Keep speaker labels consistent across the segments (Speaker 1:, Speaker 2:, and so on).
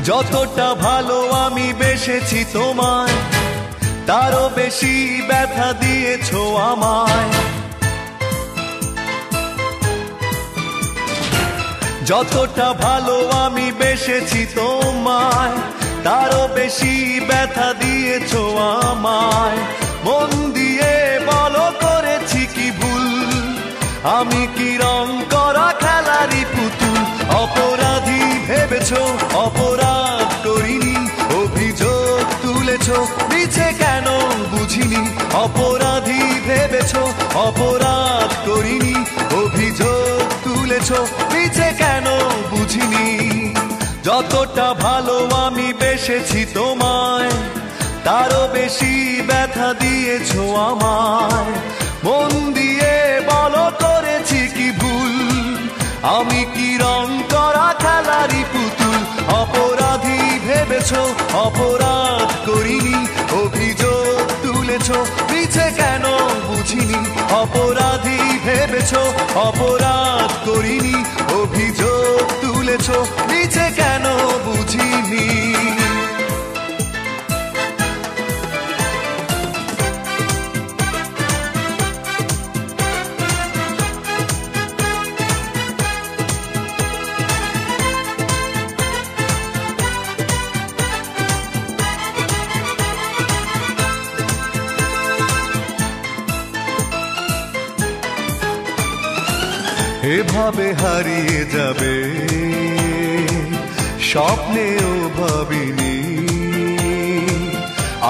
Speaker 1: যতটা ভালো আমি বেসেছি তোমায় তারও বেশি ব্যথা দিয়েছো আমায়। যতটা ভালো আমি বেসেছি তোমায় তারও বেশি ব্যথা দিয়েছো আমায়। মন দিয়ে বলো করেছি কি ভুল, আমি কি রং করা খেলারই পুতুল? অপরাধী ভেবেছো অপরাধ করিনি, অভিযোগ তুলেছো মিছে কেন বুঝিনি। অপরাধী ভেবেছো অপরাধ করিনি, অভিযোগ তুলেছো মিছে কেন বুঝিনি। যতটা ভালো আমি বেসেছি তোমায় তারও বেশি ব্যথা দিয়েছো আমায়। মন দিয়ে বলো করেছি কি ভুল, আমি কি রং করা খেলারই পুতুল? অপরাধী ভেবেছো অপরাধ করিনি, অভিযোগ তুলেছো মিছে কেন বুঝিনি। অপরাধী ভেবেছো অপরাধ করিনি, অভিযোগ তুলেছো মিছে কেন বুঝিনি। এভাবে হারিয়ে যাবে স্বপ্নেও ভাবিনি,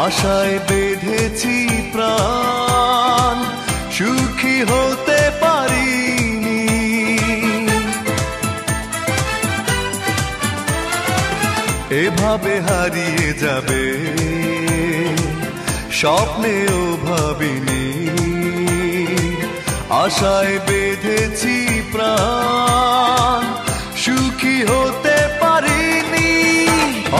Speaker 1: আশায় বেঁধেছি প্রাণ সুখী হতে পারিনি। এভাবে হারিয়ে যাবে স্বপ্নেও ভাবিনি, আশায় বেঁধেছি প্রাণ সুখী হতে পারিনি।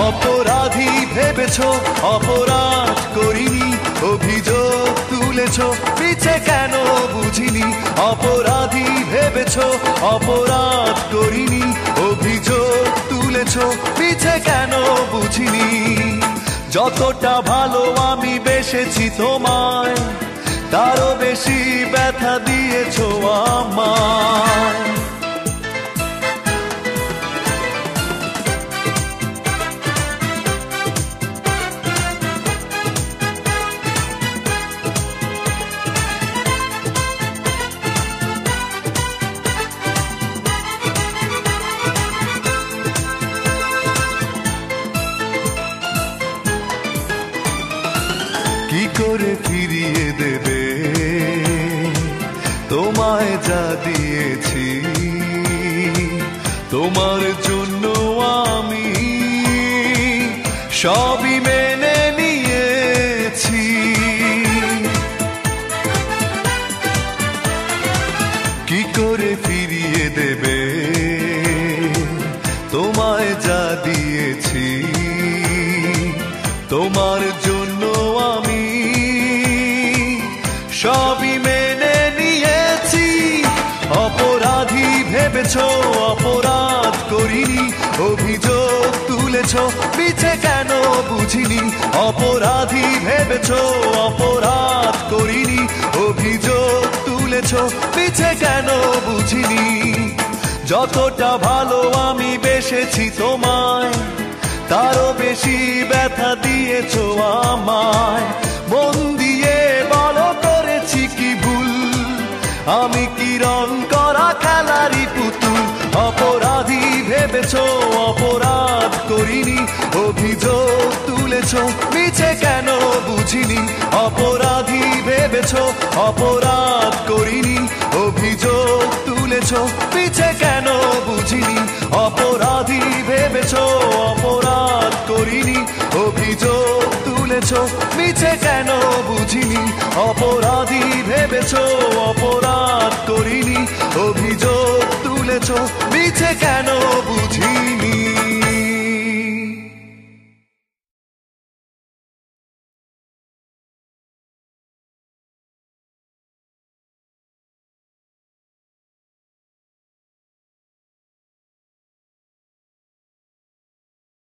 Speaker 1: অপরাধী ভেবেছো অপরাধ করিনি, অভিযোগ তুলেছো মিছে কেন বুঝিনি। অপরাধী ভেবেছো অপরাধ করিনি, অভিযোগ তুলেছো মিছে কেন বুঝিনি। যতটা ভালো আমি বেসেছি তোমায় তারও বেশি ব্যথা দিয়েছো আমায়। কি করে ফিরিয়ে দেবে তোমায় যা দিয়েছি? তোমার জন্য আমি সবই মেনে নিয়েছি। কি করে ফিরিয়ে দেবে তোমায় যা দিয়েছি? তোমার জন্য আমি সবই মেনে নিয়েছি। অপরাধী ভেবেছো অপরাধ করিনি, অভিযোগ তুলেছো মিছে কেন বুঝিনি। অপরাধী ভেবেছো অপরাধ করিনি, অভিযোগ তুলেছো মিছে কেন বুঝিনি। যতটা ভালো আমি বেসেছি তোমায় তারও বেশি ব্যথা দিয়েছো আমায়। মন দিয়ে বলো করেছি কি ভুল, আমি কি রং করা খেলারই পুতুল? অপরাধী ভেবেছো অপরাধ করিনি, অভিযোগ তুলেছো মিছে কেন বুঝিনি। অপরাধী ভেবেছো অপরাধ করিনি, অভিযোগ তুলেছো মিছে কেন বুঝিনি। অপরাধী ভেবেছো অপরাধ করিনি, অভিযোগ তুলেছো মিছে কেন বুঝিনি। অপরাধী ভেবেছো অপরাধ করিনি, অভিযোগ তুলেছো মিছে কেন বুঝিনি।